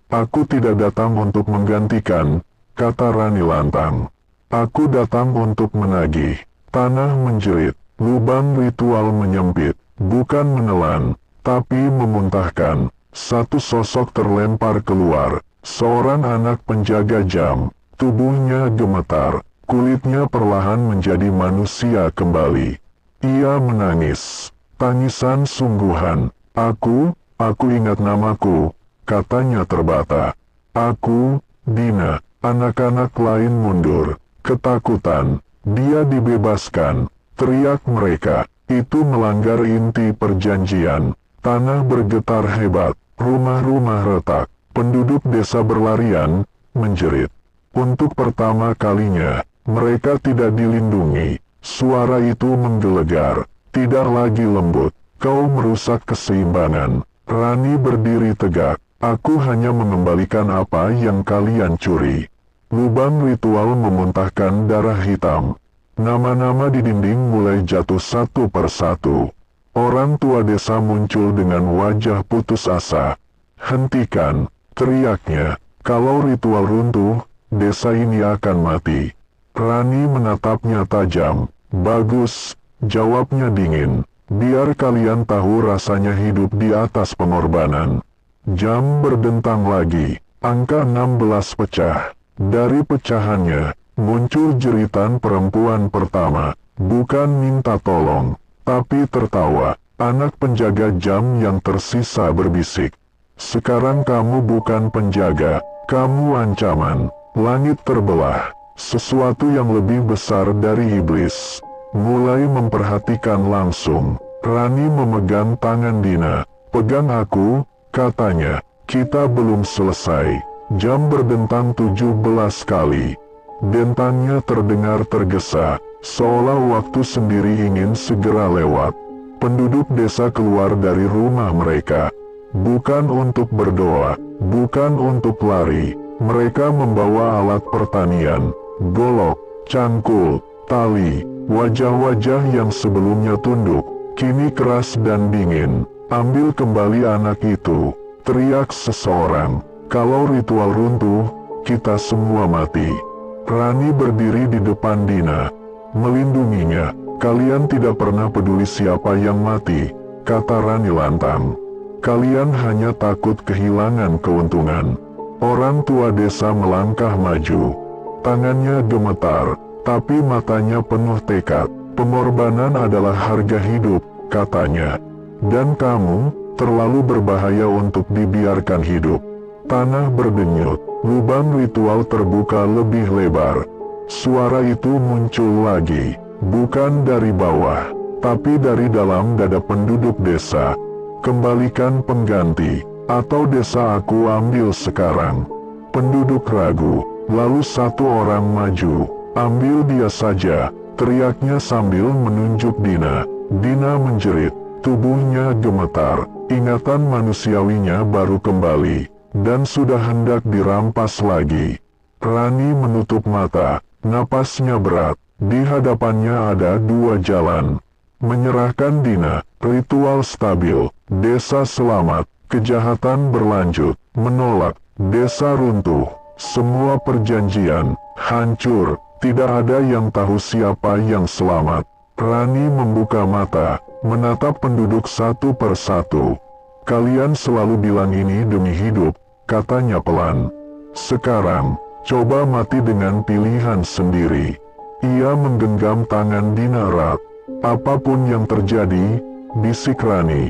Aku tidak datang untuk menggantikan, kata Rani lantang. Aku datang untuk menagih. Tanah menjerit, lubang ritual menyempit, bukan menelan, tapi memuntahkan. Satu sosok terlempar keluar, seorang anak penjaga jam. Tubuhnya gemetar, kulitnya perlahan menjadi manusia kembali. Ia menangis, tangisan sungguhan. Aku ingat namaku, katanya terbata. Aku, Dina. Anak-anak lain mundur, ketakutan. Dia dibebaskan, teriak mereka. Itu melanggar inti perjanjian. Tanah bergetar hebat, rumah-rumah retak, penduduk desa berlarian, menjerit. Untuk pertama kalinya, Mereka tidak dilindungi. Suara itu menggelegar, tidak lagi lembut. Kau merusak keseimbangan. Rani berdiri tegak. Aku hanya mengembalikan apa yang kalian curi. Lubang ritual memuntahkan darah hitam. Nama-nama di dinding mulai jatuh satu persatu. Orang tua desa muncul dengan wajah putus asa. Hentikan, teriaknya. Kalau ritual runtuh, desa ini akan mati. Rani menatapnya tajam. Bagus, jawabnya dingin. Biar kalian tahu rasanya hidup di atas pengorbanan. Jam berdentang lagi, angka 16 pecah. Dari pecahannya, muncul jeritan perempuan pertama. Bukan minta tolong, tapi tertawa. Anak penjaga jam yang tersisa berbisik. Sekarang kamu bukan penjaga, kamu ancaman. Langit terbelah, sesuatu yang lebih besar dari iblis. Mulai memperhatikan langsung. Rani memegang tangan Dina. Pegang aku, katanya. Kita belum selesai. Jam berdentang 17 kali. Dentangnya terdengar tergesa, seolah waktu sendiri ingin segera lewat. Penduduk desa keluar dari rumah mereka. Bukan untuk berdoa, bukan untuk lari. Mereka membawa alat pertanian, golok, cangkul, tali. Wajah-wajah yang sebelumnya tunduk, kini keras dan dingin. Ambil kembali anak itu, teriak seseorang. Kalau ritual runtuh, kita semua mati. Rani berdiri di depan Dina, melindunginya. Kalian tidak pernah peduli siapa yang mati, kata Rani lantang. Kalian hanya takut kehilangan keuntungan. Orang tua desa melangkah maju. Tangannya gemetar, tapi matanya penuh tekad. Pengorbanan adalah harga hidup, katanya. Dan kamu, terlalu berbahaya untuk dibiarkan hidup. Tanah berdenyut, lubang ritual terbuka lebih lebar. Suara itu muncul lagi, bukan dari bawah, tapi dari dalam dada penduduk desa. Kembalikan pengganti, atau desa aku ambil sekarang. Penduduk ragu, lalu satu orang maju. Ambil dia saja, teriaknya sambil menunjuk Dina. Dina menjerit, tubuhnya gemetar, ingatan manusiawinya baru kembali. Dan sudah hendak dirampas lagi. Rani menutup mata, napasnya berat. Di hadapannya ada dua jalan. Menyerahkan Dina, ritual stabil, desa selamat, kejahatan berlanjut. Menolak, desa runtuh, semua perjanjian hancur. Tidak ada yang tahu siapa yang selamat. Rani membuka mata, menatap penduduk satu persatu. Kalian selalu bilang ini demi hidup, katanya pelan. Sekarang, coba mati dengan pilihan sendiri. Ia menggenggam tangan Dina erat. Apapun yang terjadi, bisik Rani,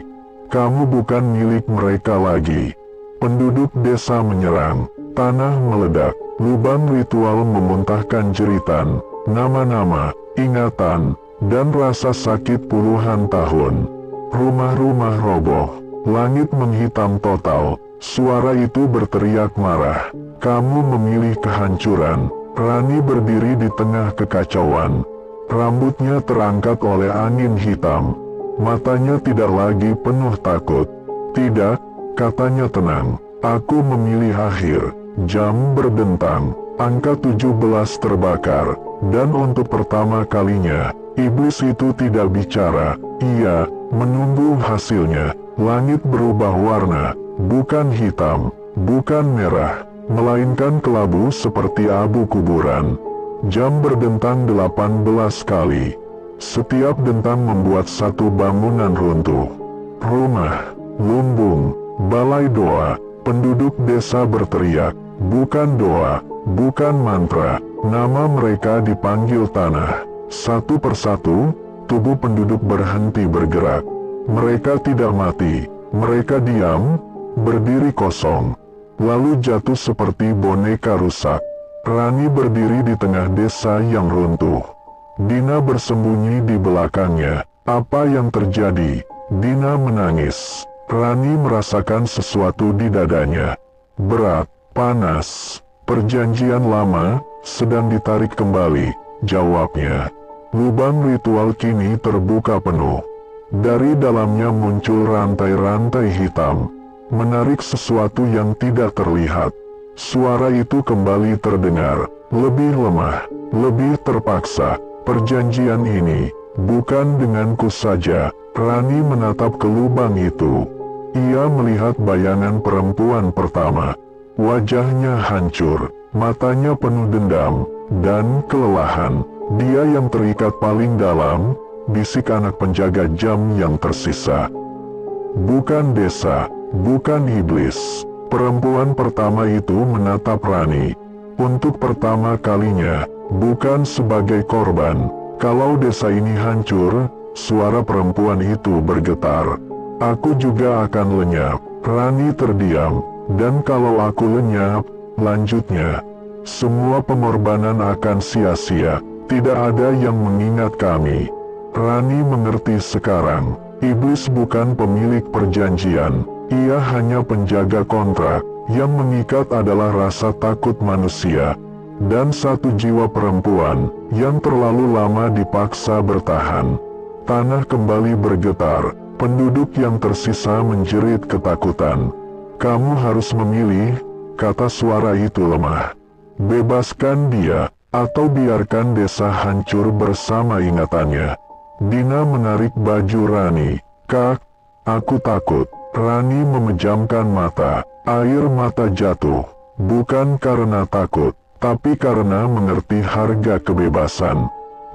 kamu bukan milik mereka lagi. Penduduk desa menyerang, tanah meledak, lubang ritual memuntahkan jeritan, nama-nama, ingatan, dan rasa sakit puluhan tahun. Rumah-rumah roboh. Langit menghitam total. Suara itu berteriak marah. Kamu memilih kehancuran. Rani berdiri di tengah kekacauan. Rambutnya terangkat oleh angin hitam. Matanya tidak lagi penuh takut. Tidak, katanya tenang. Aku memilih akhir. Jam berdentang. Angka 17 terbakar. Dan untuk pertama kalinya, iblis itu tidak bicara. Ia menunggu hasilnya. Langit berubah warna, bukan hitam, bukan merah, melainkan kelabu seperti abu kuburan. Jam berdentang 18 kali. Setiap dentang membuat satu bangunan runtuh. Rumah, lumbung, balai doa, penduduk desa berteriak, bukan doa, bukan mantra, nama mereka dipanggil tanah. Satu persatu, tubuh penduduk berhenti bergerak. Mereka tidak mati, mereka diam, berdiri kosong, lalu jatuh seperti boneka rusak. Rani berdiri di tengah desa yang runtuh. Dina bersembunyi di belakangnya. Apa yang terjadi? Dina menangis. Rani merasakan sesuatu di dadanya. Berat, panas, perjanjian lama, sedang ditarik kembali. jawabnya. Lubang ritual kini terbuka penuh. Dari dalamnya muncul rantai-rantai hitam, menarik sesuatu yang tidak terlihat. Suara itu kembali terdengar, lebih lemah, lebih terpaksa. Perjanjian ini, bukan denganku saja. Rani menatap ke lubang itu. Ia melihat bayangan perempuan pertama. Wajahnya hancur, matanya penuh dendam dan kelelahan. Dia yang terikat paling dalam, bisik anak penjaga jam yang tersisa. Bukan desa, bukan iblis. Perempuan pertama itu menatap Rani. Untuk pertama kalinya, bukan sebagai korban. Kalau desa ini hancur, suara perempuan itu bergetar. Aku juga akan lenyap. Rani terdiam. Dan kalau aku lenyap, lanjutnya, semua pengorbanan akan sia-sia. Tidak ada yang mengingat kami. Rani mengerti sekarang, iblis bukan pemilik perjanjian. Ia hanya penjaga kontrak. Yang mengikat adalah rasa takut manusia. Dan satu jiwa perempuan, yang terlalu lama dipaksa bertahan. Tanah kembali bergetar. Penduduk yang tersisa menjerit ketakutan. Kamu harus memilih, kata suara itu lemah. Bebaskan dia, atau biarkan desa hancur bersama ingatannya. Dina menarik baju Rani. Kak, aku takut. Rani memejamkan mata. Air mata jatuh. Bukan karena takut, tapi karena mengerti harga kebebasan.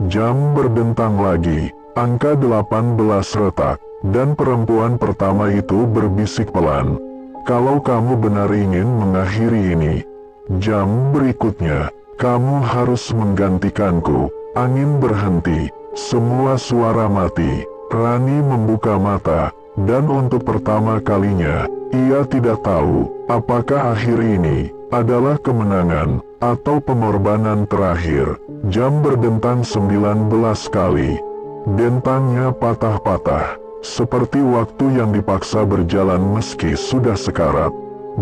Jam berdentang lagi. Angka 18 retak. Dan perempuan pertama itu berbisik pelan. Kalau kamu benar ingin mengakhiri ini, jam berikutnya, kamu harus menggantikanku. Angin berhenti, semua suara mati. Rani membuka mata, dan untuk pertama kalinya, ia tidak tahu apakah akhir ini adalah kemenangan atau pengorbanan terakhir. Jam berdentang 19 kali. Dentangnya patah-patah, seperti waktu yang dipaksa berjalan meski sudah sekarat.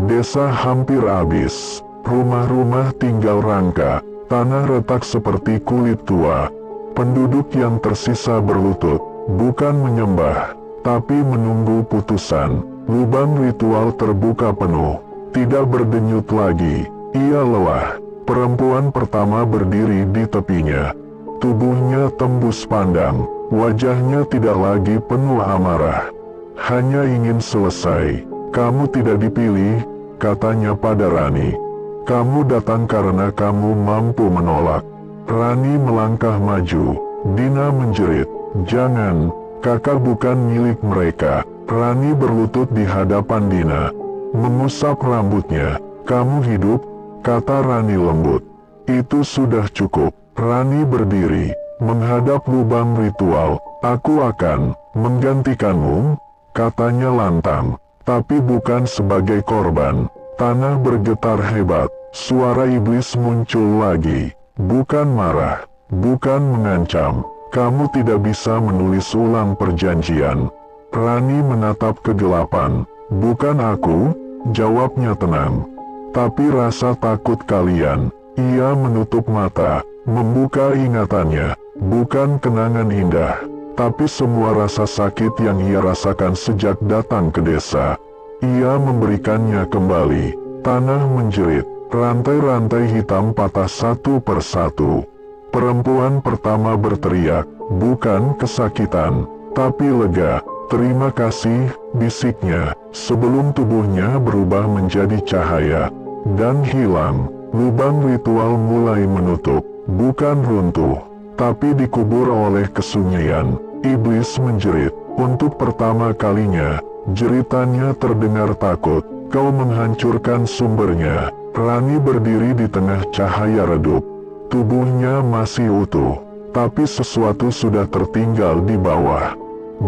Desa hampir habis. Rumah-rumah tinggal rangka, tanah retak seperti kulit tua. Penduduk yang tersisa berlutut, bukan menyembah, tapi menunggu putusan. Lubang ritual terbuka penuh, tidak berdenyut lagi. Ia lelah. Perempuan pertama berdiri di tepinya. Tubuhnya tembus pandang, wajahnya tidak lagi penuh amarah. Hanya ingin selesai. Kamu tidak dipilih, katanya pada Rani. Kamu datang karena kamu mampu menolak. Rani melangkah maju. Dina menjerit, jangan, kakak bukan milik mereka. Rani berlutut di hadapan Dina, mengusap rambutnya. Kamu hidup, kata Rani lembut. Itu sudah cukup. Rani berdiri, menghadap lubang ritual. Aku akan menggantikanmu, katanya lantang, tapi bukan sebagai korban. Tanah bergetar hebat, suara iblis muncul lagi. Bukan marah, bukan mengancam. Kamu tidak bisa menulis ulang perjanjian. Rani menatap kegelapan. Bukan aku, jawabnya tenang. Tapi rasa takut kalian. Ia menutup mata, membuka ingatannya. Bukan kenangan indah, tapi semua rasa sakit yang ia rasakan sejak datang ke desa. Ia memberikannya kembali. Tanah menjerit, rantai-rantai hitam patah satu persatu. Perempuan pertama berteriak, bukan kesakitan, tapi lega. Terima kasih, bisiknya, sebelum tubuhnya berubah menjadi cahaya. Dan hilang. Lubang ritual mulai menutup, bukan runtuh, tapi dikubur oleh kesunyian. Iblis menjerit. Untuk pertama kalinya, jeritannya terdengar takut. Kau menghancurkan sumbernya. Rani berdiri di tengah cahaya redup. Tubuhnya masih utuh, tapi sesuatu sudah tertinggal di bawah.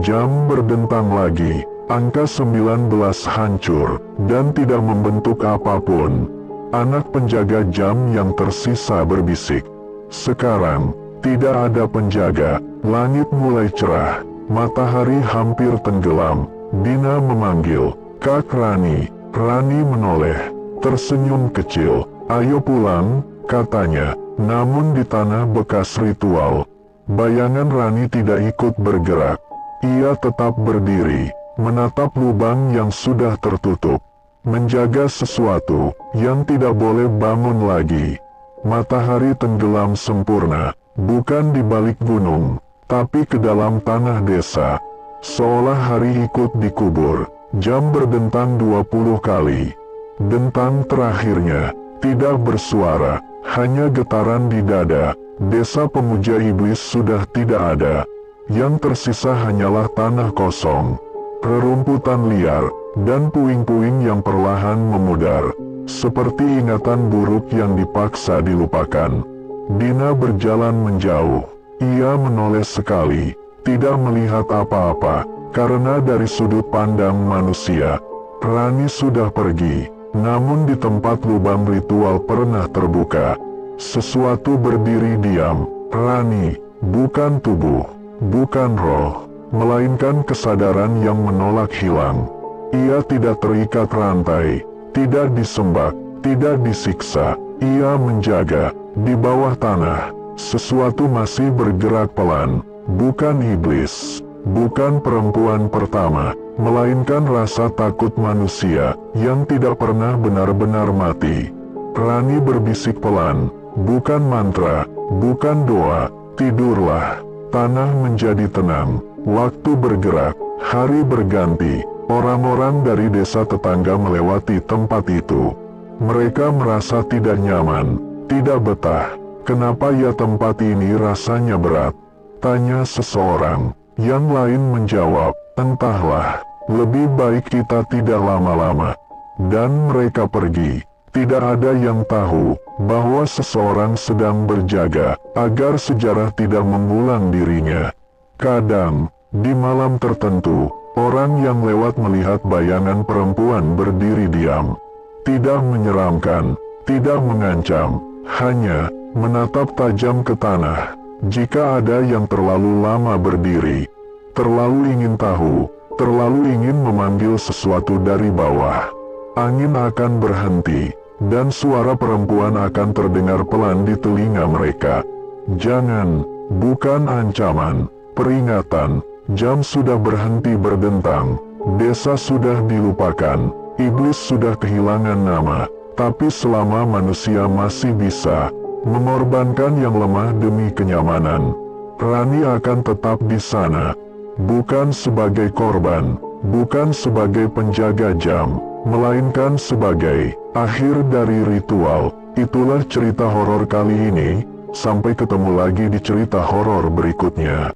Jam berdentang lagi. Angka 19 hancur, dan tidak membentuk apapun. Anak penjaga jam yang tersisa berbisik. Sekarang, tidak ada penjaga. Langit mulai cerah. Matahari hampir tenggelam. Dina memanggil, Kak Rani. Rani menoleh, tersenyum kecil. Ayo pulang, katanya. Namun di tanah bekas ritual, bayangan Rani tidak ikut bergerak. Ia tetap berdiri, menatap lubang yang sudah tertutup, menjaga sesuatu yang tidak boleh bangun lagi. Matahari tenggelam sempurna, bukan di balik gunung, tapi ke dalam tanah desa. Seolah hari ikut dikubur, jam berdentang 20 kali. Dentang terakhirnya tidak bersuara, hanya getaran di dada. Desa pemuja iblis sudah tidak ada. Yang tersisa hanyalah tanah kosong, rerumputan liar, dan puing-puing yang perlahan memudar, seperti ingatan buruk yang dipaksa dilupakan. Dina berjalan menjauh. Ia menoleh sekali, tidak melihat apa-apa, karena dari sudut pandang manusia, Rani sudah pergi. Namun di tempat lubang ritual pernah terbuka, sesuatu berdiri diam. Rani, bukan tubuh, bukan roh, melainkan kesadaran yang menolak hilang. Ia tidak terikat rantai, tidak disembah, tidak disiksa. Ia menjaga. Di bawah tanah, sesuatu masih bergerak pelan. Bukan iblis, bukan perempuan pertama, melainkan rasa takut manusia yang tidak pernah benar-benar mati. Rani berbisik pelan, bukan mantra, bukan doa. Tidurlah. Tanah menjadi tenang. Waktu bergerak, hari berganti. Orang-orang dari desa tetangga melewati tempat itu. Mereka merasa tidak nyaman, tidak betah. Kenapa ya tempat ini rasanya berat? Tanya seseorang. Yang lain menjawab, entahlah, lebih baik kita tidak lama-lama. Dan mereka pergi. Tidak ada yang tahu bahwa seseorang sedang berjaga agar sejarah tidak mengulang dirinya. Kadang, di malam tertentu, orang yang lewat melihat bayangan perempuan berdiri diam. Tidak menyeramkan, tidak mengancam, hanya menatap tajam ke tanah. Jika ada yang terlalu lama berdiri, terlalu ingin tahu, terlalu ingin memanggil sesuatu dari bawah, angin akan berhenti, dan suara perempuan akan terdengar pelan di telinga mereka. Jangan, bukan ancaman, peringatan. Jam sudah berhenti berdentang, desa sudah dilupakan, iblis sudah kehilangan nama. Tapi selama manusia masih bisa mengorbankan yang lemah demi kenyamanan, Rani akan tetap di sana. Bukan sebagai korban, bukan sebagai penjaga jam, melainkan sebagai akhir dari ritual. Itulah cerita horor kali ini. Sampai ketemu lagi di cerita horor berikutnya.